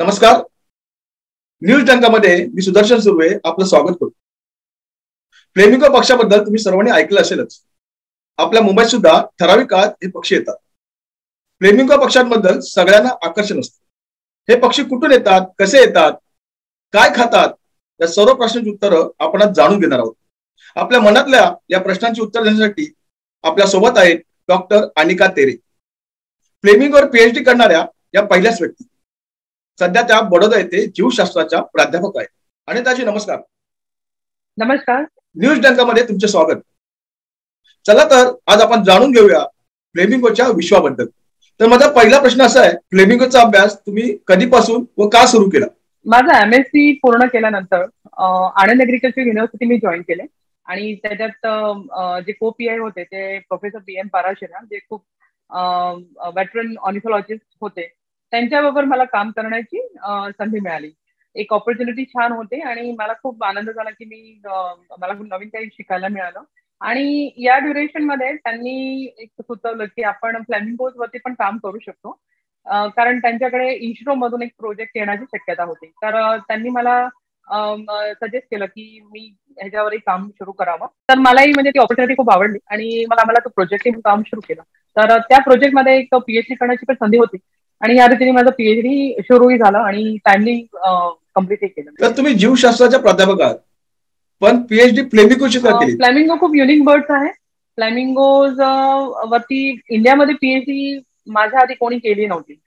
नमस्कार. न्यूज डंकामध्ये मी सुदर्शन सुर्वे आपलं स्वागत करतो. फ्लेमिंगो पक्षाबद्दल तुम्ही सर्वांनी ऐकलं असेलच. आपल्या मुंबईत सुद्धा ठराविक काळात हे पक्षी येतात. फ्लेमिंगो पक्ष्यांबद्दल सगळ्यांना आकर्षण असतं. हे पक्षी कुठून येतात, कसे येतात, काय खातात, या सर्व प्रश्नांची उत्तरं आपण आज जाणून घेणार आहोत. आपल्या मनातल्या या प्रश्नांची उत्तर देण्यासाठी आपल्या सोबत आहेत डॉक्टर अनिका तेरे. फ्लेमिंगोवर पीएचडी करणाऱ्या या पहिल्याच व्यक्ती. सध्या त्या बडोदा येथे जीवशास्त्राच्या प्राध्यापक आहेत. अनिताजी नमस्कार. नमस्कार. न्यूज डंकामध्ये तुमचे स्वागत. चला तर आज आपण जाणून घेऊया फ्लेमिंगोच्या विश्वाबद्दल. तर माझा पहिला प्रश्न असा आहे, फ्लेमिंगोचा अभ्यास तुम्ही कधीपासून व का सुरू केला? माझा एमएससी पूर्ण केल्यानंतर आनंद एग्रीकल्चर युनिव्हर्सिटी मी जॉईन केले आणि त्याच्यात जे को पीआय होते ते प्रोफेसर PM पाराशेरा, जे खूप वेटरन ऑर्निथॉलॉजिस्ट होते. त्यांच्याबरोबर मला काम करण्याची संधी मिळाली. एक ऑपॉर्च्युनिटी छान होते आणि मला खूप आनंद झाला की मला नवीन काही शिकायला मिळालं. आणि या ड्युरेशन मध्ये त्यांनी एक सुचवलं की आपण फ्लॅमिंगोज वरती पण काम करू शकतो, कारण त्यांच्याकडे इस्रो मधून एक प्रोजेक्ट येण्याची शक्यता होती. तर त्यांनी मला सजेस्ट केलं की मी ह्याच्यावरही काम सुरू करावं. तर मलाही म्हणजे ती ऑपॉर्च्युनिटी खूप आवडली आणि मला तो प्रोजेक्ट काम सुरू केलं. तर त्या प्रोजेक्टमध्ये एक पीएचडी करण्याची पण संधी होती आणि या रीतीने माझं पीएचडी सुरूही झालं आणि टाइमली कम्प्लीट केलं. तर तुम्ही जीवशास्त्राच्या प्राध्यापक आहात, पण पीएचडी फ्लेमिंगोची का केली? फ्लॅमिंगो खूप युनिक बर्ड्स आहे. फ्लॅमिंगोज वरती इंडियामध्ये पीएचडी माझ्या आधी कोणी केली नव्हती.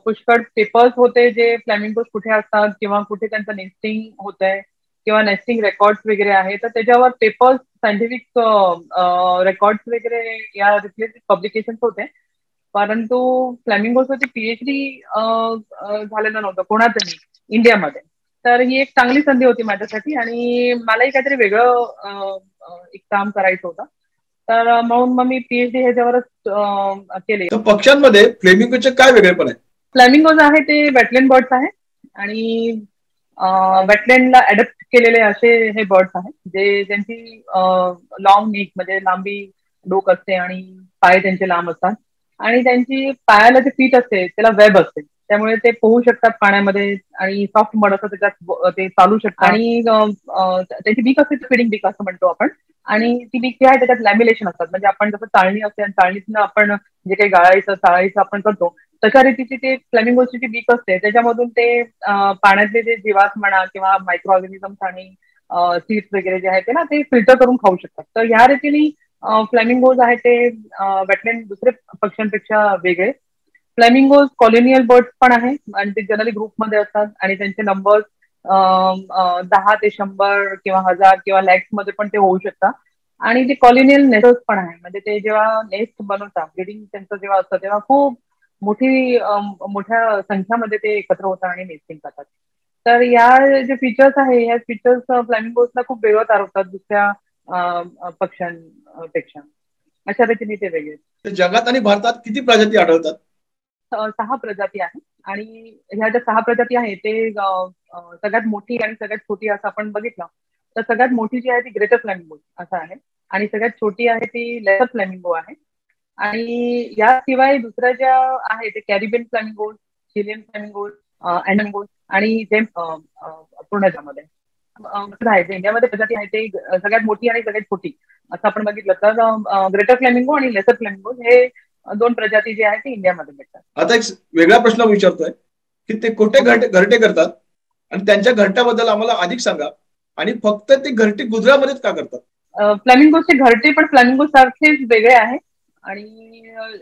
पुष्कळ पेपर्स होते जे फ्लॅमिंगोज कुठे असतात किंवा कुठे त्यांचं नेस्टिंग होत आहे किंवा नेस्टिंग रेकॉर्ड्स वगैरे आहे, तर त्याच्यावर पेपर्स, सायंटिफिक रेकॉर्ड्स वगैरे या रिलेटेड पब्लिकेशन्स होते. परंतु फ्लॅमिंगोसाठी पीएचडी झालेलं नव्हतं कोणाचंही इंडियामध्ये. तर ही एक चांगली संधी होती माझ्यासाठी आणि मलाही काहीतरी वेगळं एक काम करायचं होतं. तर म्हणून मग मी पीएचडी ह्याच्यावरच केले. तर पक्ष्यांमध्ये फ्लेमिंगोचे काय वेगळेपण आहे? फ्लॅमिंगोज आहे ते वेटलँड बर्ड्स आहे आणि वेटलँडला अडॅप्ट केलेले असे हे बर्ड्स आहेत जे त्यांची लॉंग नेक म्हणजे लांबी डोक असते आणि पाय त्यांचे लांब असतात आणि त्यांची पायाला जे फीट असते त्याला वेब असते, त्यामुळे ते पोहू शकतात पाण्यामध्ये आणि सॉफ्ट मड असं त्याच्यात ते चालू शकतात. आणि त्यांची बीक असते, फिडिंग बीक असं म्हणतो आपण. आणि ती बीक जी आहे त्याच्यात लॅमिलेशन असतात, म्हणजे आपण जसं चाळणी असते आणि चाळणीतनं आपण जे काही गाळायचं चाळायचं आपण करतो तशा रीतीची ते फ्लॅमिंगोची जी बीक असते त्याच्यामधून ते पाण्यातले जे जीवात म्हणा किंवा मायक्रो ऑर्गॅनिझम्स आणि सीड्स वगैरे जे आहेत ते ना ते फिल्टर करून खाऊ शकतात. तर ह्या रीतीने फ्लॅमिंगोज आहे ते वेटलँड दुसरे पक्ष्यांपेक्षा वेगळे. फ्लॅमिंगोज कॉलोनियल बर्ड्स पण आहे आणि ते जनरली ग्रुपमध्ये असतात आणि त्यांचे नंबर्स 10 ते 100 किंवा 1000 किंवा लॅक्स मध्ये पण ते होऊ शकतात. आणि ते कॉलोनियल नेस्टर्स पण आहे, म्हणजे ते जेव्हा नेस्ट बनवतात, ब्रीडिंग त्यांचं जेव्हा असतं तेव्हा खूप मोठ्या संख्यामध्ये ते एकत्र होतात आणि नेस्टिंग करतात. तर या जे फीचर्स आहे या फीचर्स फ्लॅमिंगोजला खूप वेगळं तारवतात दुसऱ्या पक्ष्यांपेक्षा. अशा रीतीने ते वेगळे. जगात आणि भारतात किती प्रजाती आढळतात? 6 प्रजाती आहे आणि ह्या ज्या 6 प्रजाती आहेत ते सगळ्यात मोठी आणि सगळ्यात छोटी असं आपण बघितलं तर सगळ्यात मोठी जी आहे ती ग्रेटर फ्लॅमिंगो असं आहे आणि सगळ्यात छोटी आहे ती लेसर फ्लॅमिंगो आहे. आणि याशिवाय दुसऱ्या ज्या आहे ते कॅरिबियन फ्लॅमिंगोज, चिलियन फ्लॅमिंगोज, अँडमिंगोज आणि जे पूर्ण ज्यामध्ये आहे जे इंडियामध्ये प्रजाती आहे ते सगळ्यात मोठी आणि सगळ्यात छोटी असं आपण बघितलं तर ग्रेटर फ्लॅमिंगो आणि लेसर फ्लॅमिंगो हे 2 प्रजाती जे आहेत ते इंडियामध्ये भेटतात. आता एक वेगळा प्रश्न विचारतोय की ते कुठे घरटे करतात आणि त्यांच्या घरट्याबद्दल आम्हाला अधिक सांगा, आणि फक्त ते घरटी गुजरातमध्येच का करतात? फ्लॅमिंगोचे घरटे पण फ्लॅमिंगो सारखेच वेगळे आहे आणि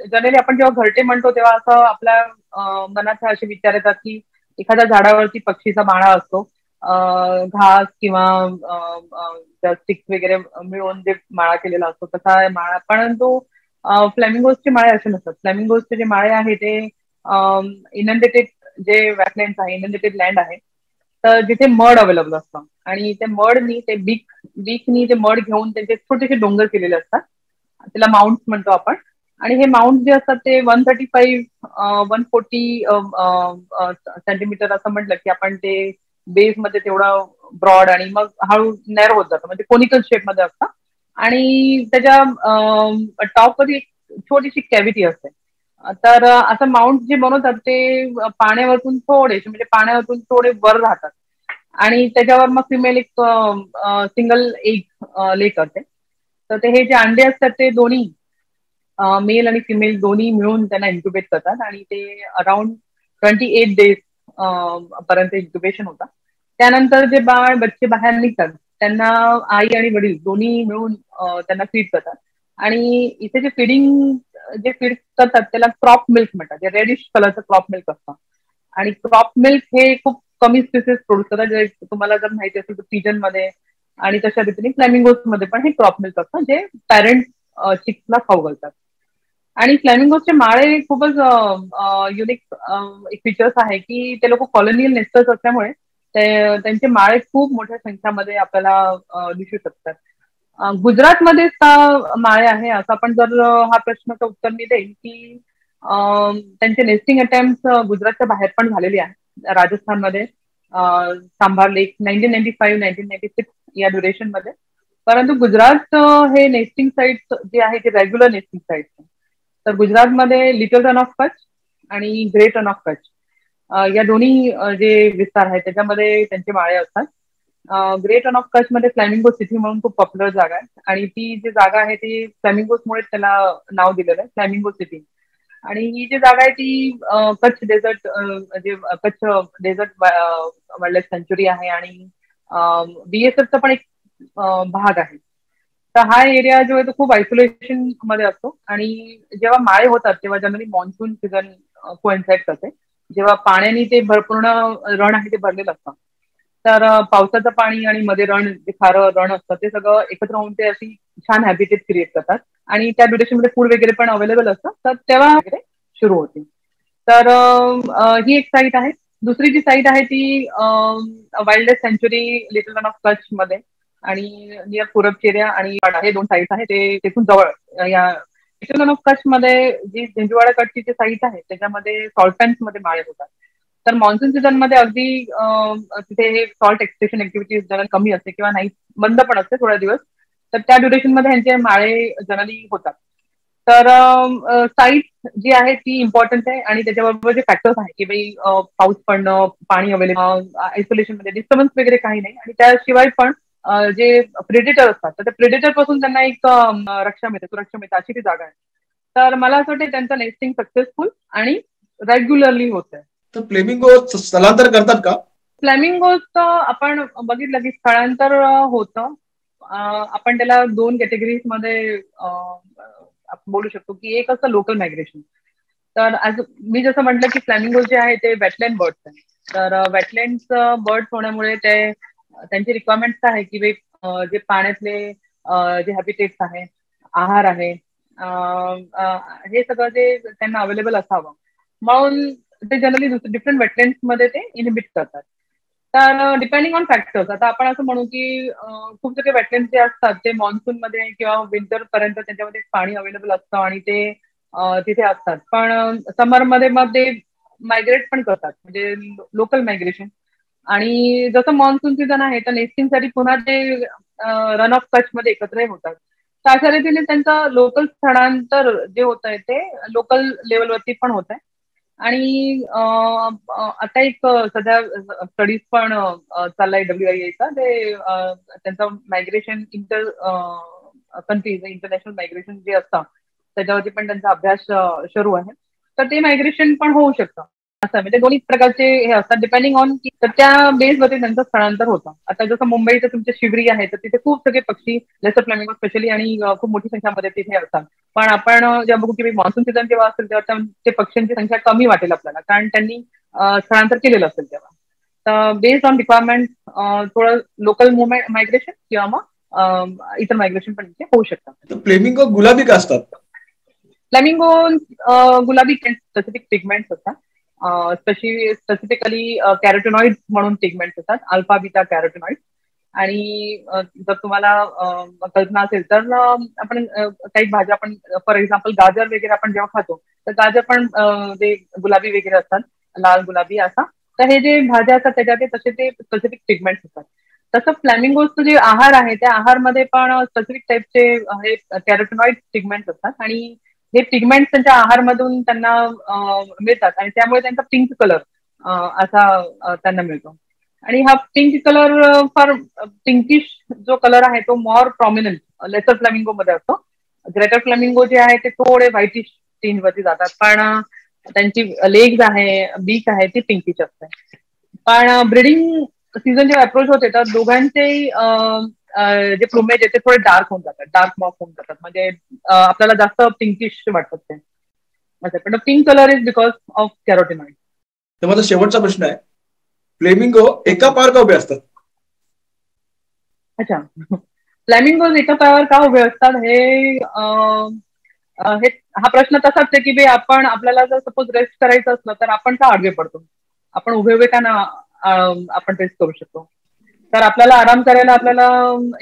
जनरली आपण जेव्हा घरटे म्हणतो तेव्हा असं आपल्या मनात असे विचार येतात की एखाद्या झाडावरती पक्षीचा माळा असतो, घास किंवा स्टिक्स वगैरे मिळून जे माळा केलेला असतो तसा माळा. परंतु फ्लॅमिंगोजचे माळे असे नसतात. फ्लॅमिंगोजचे जे माळे आहे ते इनंडेटेड जे वेटलँड्स आहे, इनंडेटेड लँड आहे, तर जिथे मड अवेलेबल असतं आणि ते मडनी ते बीकनी ते मड घेऊन त्यांचे छोटेसे डोंगर केलेले असतात, त्याला माउंट्स म्हणतो आपण. आणि हे माउंट जे असतात ते 135-140 सेंटीमीटर असं म्हटलं की आपण ते बेस मध्ये तेवढा ब्रॉड आणि मग हळू नॅरो होत जातं, म्हणजे कोनिकल शेप मध्ये असतं. आणि त्याच्या टॉपवरती एक छोटीशी कॅव्हिटी असते तर असं माउंट जे बनवतात ते पाण्यावरतून थोडेसे म्हणजे पाण्यावरतून थोडे वर राहतात आणि त्याच्यावर मग फिमेल एक सिंगल एग ले करते. तर ते हे जे अंडे असतात ते दोन्ही मेल आणि फिमेल दोन्ही मिळून त्यांना इन्क्युबेट करतात आणि ते अराउंड 28 डेज पर्यंत इन्क्युबेशन होतात. त्यानंतर जे बाळ बच्चे बाहेर निघतात त्यांना आई आणि वडील दोन्ही मिळून त्यांना फीड करतात. आणि इथे जे फीड करतात त्याला क्रॉप मिल्क म्हणतात, जे रेडिश कलरचं क्रॉप मिल्क असतं. आणि क्रॉप मिल्क हे खूप कमी स्पीसीज प्रोड्यूस करतात, जे तुम्हाला जर माहिती असेल तर पिजन मध्ये आणि तशा रीतीने फ्लॅमिंगोज मध्ये पण हे क्रॉप मिल्क असतं जे पॅरेंट चिक्सला खाऊ घालतात. आणि फ्लॅमिंगोचे माळे खूपच युनिक एक फीचर्स आहे की ते लोक कॉलोनियल नेस्टर्स असल्यामुळे त्यांचे माळे खूप मोठ्या संख्यामध्ये आपल्याला दिसू शकतात. गुजरातमध्ये का माळे आहे असं आपण जर हा प्रश्नाचं उत्तर मी देईन की त्यांचे नेस्टिंग अटेम्प्ट गुजरातच्या बाहेर पण झालेले आहेत. राजस्थानमध्ये सांभार लेक 1995-1996 या ड्युरेशन मध्ये. परंतु गुजरात हे नेस्टिंग साईट जे आहे ते रेग्युलर नेस्टिंग साईट. तर गुजरातमध्ये लिटल रन ऑफ कच्छ आणि ग्रेट रन ऑफ कच्छ या दोन्ही जे विस्तार आहेत त्याच्यामध्ये त्यांचे माळे असतात. ग्रेट रन ऑफ कच्छ मध्ये फ्लॅमिंगो सिटी म्हणून खूप पॉप्युलर जागा आहे आणि ती जी जागा आहे ती फ्लॅमिंगोमुळे त्याला नाव दिलेलं आहे, फ्लॅमिंगो सिटी. आणि ही जी जागा आहे ती कच्छ डेझर्ट जे कच्छ डेझर्ट वाईल्ड लाईफ सँच्युरी आहे आणि बीएसएफचा पण एक भाग आहे. तर हा एरिया जो आहे तो खूप आयसोलेशन मध्ये असतो आणि जेव्हा माळे होतात तेव्हा जनरली मॉन्सून सीझन कोइन्साइड करते, जेव्हा पाण्याने ते पूर्ण रण आहे ते भरलेलं असतं. तर पावसाचं पाणी आणि मध्ये जे खारं रण असतं ते सगळं एकत्र होऊन ते अशी छान हॅबिटेट क्रिएट करतात आणि त्या ड्युरेशन मध्ये फूड वगैरे पण अवेलेबल असतं. तर तेव्हा वगैरे सुरू होते. तर ही एक साईट आहे. दुसरी जी साईट आहे ती वाईल्ड लाईफ सँच्युरी लिटल रन ऑफ कच्छ मध्ये आणि नियर पूरबचेरिया आणि हे दोन साईट आहेत ते तिथून जवळ. या लिटल रन ऑफ कच्छ मध्ये जी जिंजवाडा कच्छची जी साईट आहे त्याच्यामध्ये सॉल्ट पॅन्स मध्ये माळे होतात. तर मान्सून सीझन मध्ये अगदी तिथे हे सॉल्ट एक्सट्रॅक्शन ऍक्टिव्हिटीज जरा कमी असते किंवा नाही, बंद पण असते थोड्या दिवस. तर त्या ड्युरेशन मध्ये ह्यांचे माळे जनरली होतात. तर साईट जी आहे ती इम्पॉर्टंट आहे आणि त्याच्याबरोबर जे फॅक्टर्स आहे की भाई पाऊस पडणं, पाणी अवेलेबल, आयसोलेशन मध्ये डिस्टर्बन्स वगैरे काही नाही आणि त्याशिवाय पण जे प्रेडेटर असतात तर त्या प्रेडेटर पासून त्यांना एक रक्षा मिळते, सुरक्षा मिळते, अशी ती जागा आहे. तर मला असं वाटतं त्यांचं नेस्टिंग सक्सेसफुल आणि रेग्युलरली होत आहे. तर फ्लेमिंगो स्थलांतर करतात का? फ्लॅमिंगोज आपण बघितलं की स्थळांतर होतं. आपण त्याला दोन कॅटेगरीज मध्ये आपण बोलू शकतो की एक असतं लोकल मायग्रेशन. तर आज मी जसं म्हटलं की फ्लॅमिंगो जे आहे ते वेटलँड बर्ड्स आहे. तर वेटलँड बर्ड्स होण्यामुळे त्यांची रिक्वायरमेंट्स आहे की जे पाण्यातले जे हॅबिटेट्स आहे, आहार आहे, हे सगळं जे त्यांना अवेलेबल असावं म्हणून ते जनरली डिफरंट वेटलँड्स मध्ये ते इनहिबिट करतात. तर डिपेंडिंग ऑन फॅक्टर्स आता आपण असं म्हणू की खूप सगळे वेटलँड जे असतात ते मान्सून मध्ये किंवा विंटर पर्यंत त्याच्यामध्ये पाणी अवेलेबल असतं आणि ते तिथे असतात. पण समर मध्ये मग ते मायग्रेट पण करतात म्हणजे लोकल मायग्रेशन. आणि जसं मान्सून सीझन आहे तर नेस्टिंगसाठी पुन्हा ते रन ऑफ कच्छ मध्ये एकत्र होतात. तर अशा रीतीने त्यांचं लोकल स्थळांतर जे होत आहे ते लोकल लेवलवरती पण होत आहे. आणि आता एक सध्या स्टडीज पण चाललाय WIA ते त्यांचं मायग्रेशन कंट्रीज इंटरनॅशनल मायग्रेशन जे असतं त्याच्यावरती पण त्यांचा अभ्यास सुरू आहे. तर ते मायग्रेशन पण होऊ शकतं असं म्हणजे दोन्ही प्रकारचे हे असतात डिपेंडिंग ऑन की तर त्या बेसवरती त्यांचं स्थळांतर होतं. आता जसं मुंबईचं तुमच्या शिवरी आहे तर तिथे खूप सगळे पक्षी लेसर फ्लॅमिंगो स्पेशली आणि खूप मोठी संख्यामध्ये तिथे असतात. पण आपण जेव्हा बघू की मान्सून सीझन जेव्हा असेल तेव्हा ते पक्ष्यांची संख्या कमी वाटेल आपल्याला कारण त्यांनी स्थळांतर केलेलं असेल तेव्हा. तर बेस्ड ऑन रिक्वायरमेंट थोडं लोकल मुवमेंट मायग्रेशन किंवा मग इतर मायग्रेशन पण इथे होऊ शकतात. फ्लेमिंगो गुलाबी का असतात? फ्लॅमिंगो गुलाबी स्पेसिफिक पिगमेंट्स असतात. स्पेसिफिकली कॅरोटिनॉइड म्हणून पिगमेंट्स असतात, अल्फा बीटा कॅरोटिनॉइड. आणि जर तुम्हाला कल्पना असेल तर आपण काही भाज्या आपण फॉर एक्झाम्पल गाजर वगैरे आपण जेव्हा खातो तर गाजर पण ते गुलाबी वगैरे असतात, लाल गुलाबी असा. तर हे जे भाज्या असतात त्याच्यात तसे ते स्पेसिफिक पिगमेंट्स असतात. तसं फ्लॅमिंगोचं जे आहार आहे त्या आहारमध्ये पण स्पेसिफिक टाईपचे हे कॅरोटिनॉइड पिगमेंट्स असतात आणि हे पिगमेंट त्यांच्या आहारमधून त्यांना मिळतात आणि त्यामुळे त्यांचा पिंक कलर असा त्यांना मिळतो. आणि हा पिंक कलर फार पिंकिश जो कलर आहे तो मोर प्रॉमिनंट लेसर फ्लॅमिंगो मध्ये असतो. ग्रेटर फ्लॅमिंगो जे आहे ते थोडे व्हाईटिश टिंज वरती जातात, पण त्यांची लेग्स आहे, बीक आहे ती पिंकिश असते. पण ब्रिडिंग सीझन जेव्हा अप्रोच होते तर दोघांचे जे प्लुमेज आहे ते थोडे डार्क होऊन जातात, डार्क मॉफ होऊन जातात, म्हणजे आपल्याला जास्त पिंकिश वाटतात ते असं. पण pink colour is because of carotenoid. तर माझा शेवटचा प्रश्न आहे, फ्लेमिंगो एका पायावर का उभे असतात? अच्छा, फ्लॅमिंगोज एका पायावर का उभे असतात हा प्रश्न तसाच आहे की आपण आपल्याला जर सपोज रेस्ट करायचं असलं तर आपण का आडवे पडतो, आपण उभे उभे का ना आपण रेस्ट करू शकतो. तर आपल्याला आराम करायला आपल्याला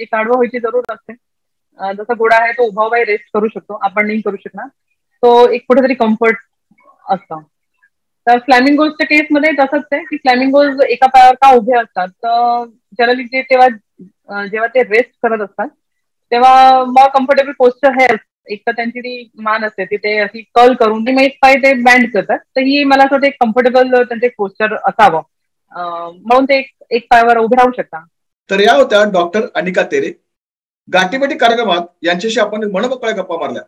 एक आडवं व्हायची जरूर असते. जसा घोडा आहे तो उभा उभा रेस्ट करू शकतो, आपण नाही करू शकणार, तो एक कुठेतरी कम्फर्ट असतो. तर फ्लॅमिंगोजच्या केसमध्ये तसंच आहे की फ्लॅमिंगोज एका पायावर का उभे असतात, तर जनरली ते जेव्हा ते रेस्ट करत असतात तेव्हा मॉर कम्फर्टेबल पोस्चर हे असतं. एक तर त्यांची ती मान असते ती ते अशी कर्ल करून ती एक पाय ते बँड करतात, तर ही मला असं वाटतं एक कम्फर्टेबल त्यांचे पोस्चर असावं, म्हणून ते एक पायावर उभे राहू शकता. तर या होत्या डॉक्टर अनिका तेरे. गाठीभेटी कार्यक्रमात यांच्याशी आपण मनमोकळ्या गप्पा मारल्या.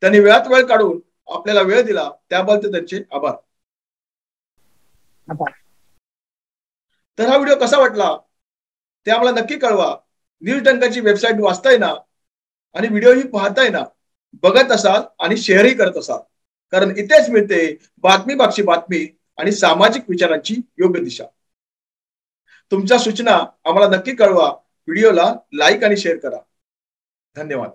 त्यांनी वेळात वेळ काढून आपल्याला वेळ दिला त्याबद्दल त्यांचे आभार. तर हा व्हिडिओ कसा वाटला ते आम्हाला नक्की कळवा. न्यूज डंकाची वेबसाईट वाचताय ना आणि व्हिडिओही पाहताय ना, बघत असाल आणि शेअरही करत असाल, कारण इथेच मिळते बातमी मागची बातमी आणि सामाजिक विचारांची योग्य दिशा. तुमच्या सूचना आम्हाला नक्की कळवा. व्हिडिओला लाईक आणि शेअर करा. धन्यवाद.